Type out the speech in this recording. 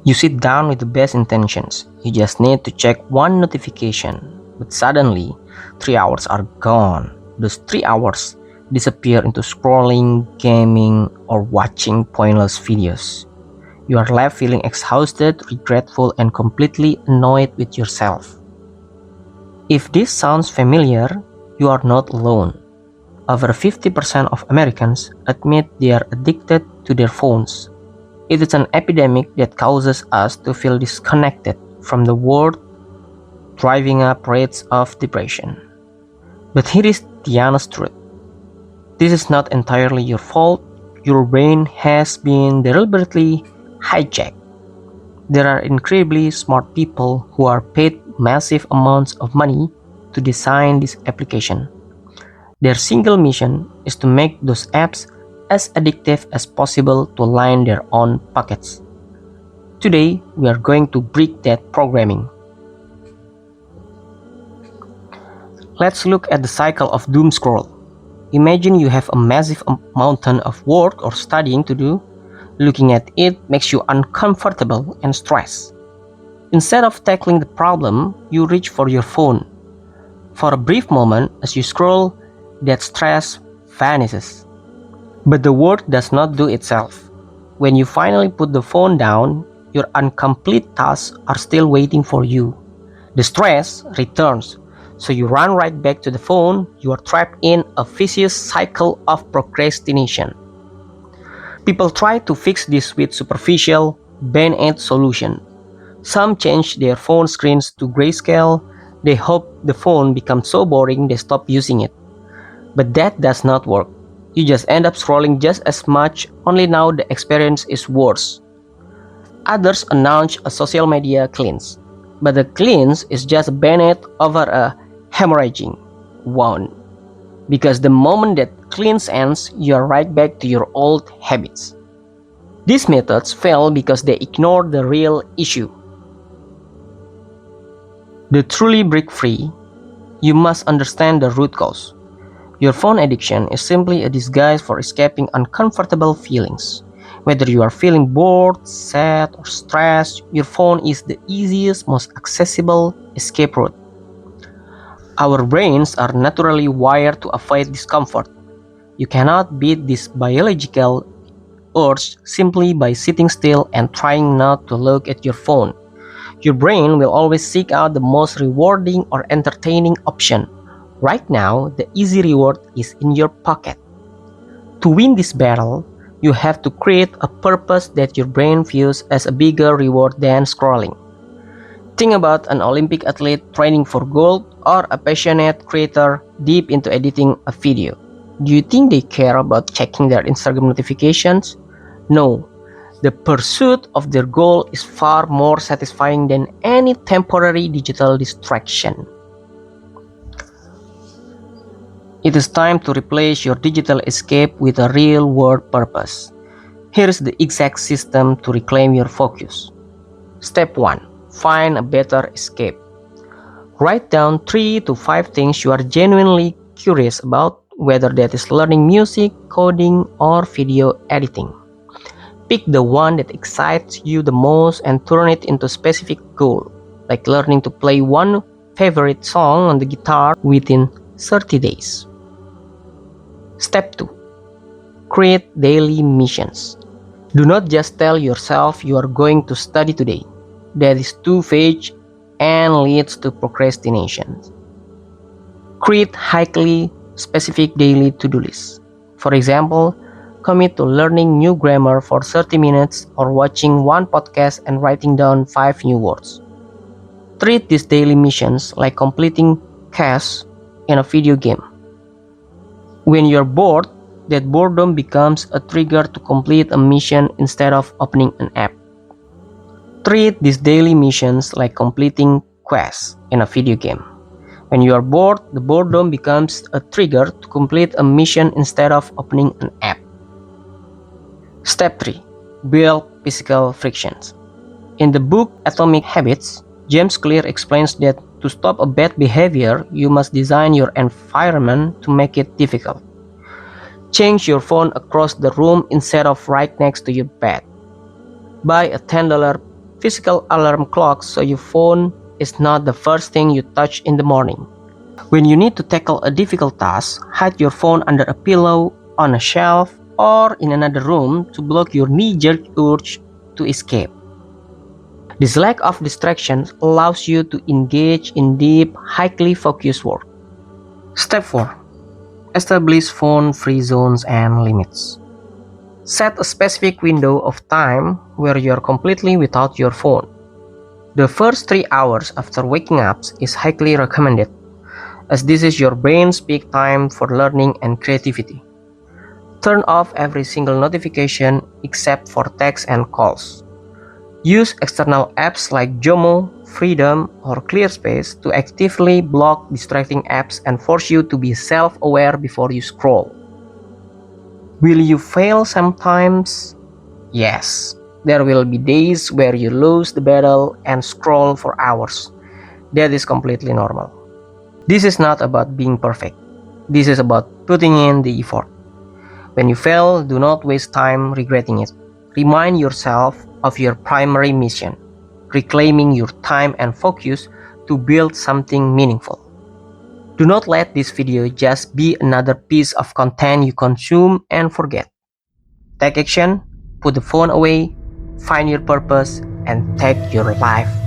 You sit down with the best intentions. You just need to check one notification. But suddenly, 3 hours are gone. Those 3 hours disappear into scrolling, gaming, or watching pointless videos. You are left feeling exhausted, regretful, and completely annoyed with yourself. If this sounds familiar, you are not alone. Over 50% of Americans admit they are addicted to their phones. It is an epidemic that causes us to feel disconnected from the world, driving up rates of depression. But here is the honest truth. This is not entirely your fault. Your brain has been deliberately hijacked. There are incredibly smart people who are paid massive amounts of money to design this application. Their single mission is to make those apps as addictive as possible to line their own pockets. Today, we are going to break that programming. Let's look at the cycle of doom scroll. Imagine you have a massive mountain of work or studying to do. Looking at it makes you uncomfortable and stressed. Instead of tackling the problem, you reach for your phone. For a brief moment, as you scroll, that stress vanishes. But the work does not do itself. When you finally put the phone down, your incomplete tasks are still waiting for you. The stress returns, so you run right back to the phone. You are trapped in a vicious cycle of procrastination. People try to fix this with superficial, band-aid solution. Some change their phone screens to grayscale. They hope the phone becomes so boring they stop using it. But that does not work. You just end up scrolling just as much, only now the experience is worse. Others announce a social media cleanse, but the cleanse is just a band-aid over a hemorrhaging wound. Because the moment that cleanse ends, you are right back to your old habits. These methods fail because they ignore the real issue. To truly break free, you must understand the root cause. Your phone addiction is simply a disguise for escaping uncomfortable feelings. Whether you are feeling bored, sad, or stressed, your phone is the easiest, most accessible escape route. Our brains are naturally wired to avoid discomfort. You cannot beat this biological urge simply by sitting still and trying not to look at your phone. Your brain will always seek out the most rewarding or entertaining option. Right now, the easy reward is in your pocket. To win this battle, you have to create a purpose that your brain views as a bigger reward than scrolling. Think about an Olympic athlete training for gold or a passionate creator deep into editing a video. Do you think they care about checking their Instagram notifications? No. The pursuit of their goal is far more satisfying than any temporary digital distraction. It is time to replace your digital escape with a real-world purpose. Here is the exact system to reclaim your focus. Step 1. Find a better escape. Write down 3 to 5 things you are genuinely curious about, whether that is learning music, coding, or video editing. Pick the one that excites you the most and turn it into a specific goal, like learning to play one favorite song on the guitar within 30 days. Step 2. Create daily missions. Do not just tell yourself you are going to study today. That is too vague and leads to procrastination. Create highly specific daily to-do lists. For example, commit to learning new grammar for 30 minutes or watching one podcast and writing down 5 new words. Treat these daily missions like completing quests in a video game. When you're bored, that boredom becomes a trigger to complete a mission instead of opening an app. Treat these daily missions like completing quests in a video game. When you are bored, the boredom becomes a trigger to complete a mission instead of opening an app. Step 3. Build physical frictions. In the book Atomic Habits, James Clear explains that to stop a bad behavior, you must design your environment to make it difficult. Change your phone across the room instead of right next to your bed. Buy a $10 physical alarm clocks so your phone is not the first thing you touch in the morning. When you need to tackle a difficult task, hide your phone under a pillow, on a shelf, or in another room to block your knee-jerk urge to escape. This lack of distractions allows you to engage in deep, highly focused work. Step 4. Establish phone-free zones and limits. Set a specific window of time where you are completely without your phone. The first 3 hours after waking up is highly recommended, as this is your brain's peak time for learning and creativity. Turn off every single notification except for texts and calls. Use external apps like Jomo, Freedom, or ClearSpace to actively block distracting apps and force you to be self-aware before you scroll. Will you fail sometimes? Yes. There will be days where you lose the battle and scroll for hours. That is completely normal. This is not about being perfect. This is about putting in the effort. When you fail, do not waste time regretting it. Remind yourself of your primary mission, reclaiming your time and focus to build something meaningful. Do not let this video just be another piece of content you consume and forget. Take action, put the phone away, find your purpose, and take your life